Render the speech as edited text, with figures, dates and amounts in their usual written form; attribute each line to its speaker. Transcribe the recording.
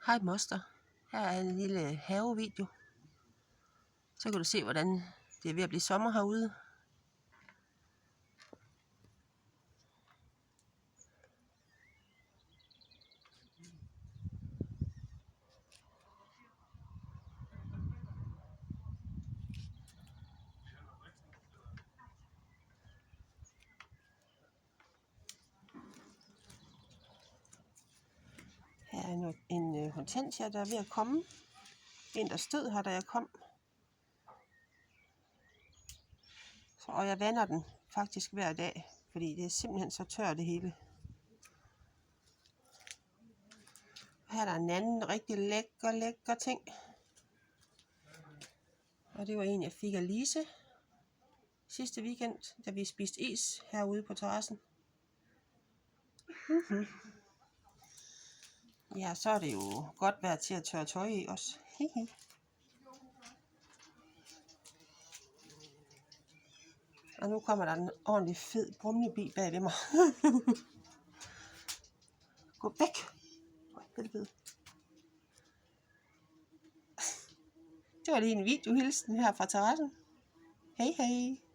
Speaker 1: Hej moster. Her er en lille havevideo. Så kan du se, hvordan det er ved at blive sommer herude. Her er en hortensia, der er ved at komme. En, der stød her, da jeg kom. Og jeg vander den faktisk hver dag, fordi det er simpelthen så tørt det hele. Her er der en anden rigtig lækker ting. Og det var en, jeg fik af Lise sidste weekend, da vi spiste is herude på terrassen. Ja, så er det jo godt vejr til at tørre tøj i også. Og nu kommer der en ordentlig fed brumlebi bag ved mig. Gå væk! Helvede. Det var lige en videohilsen her fra terrassen. Hej hej!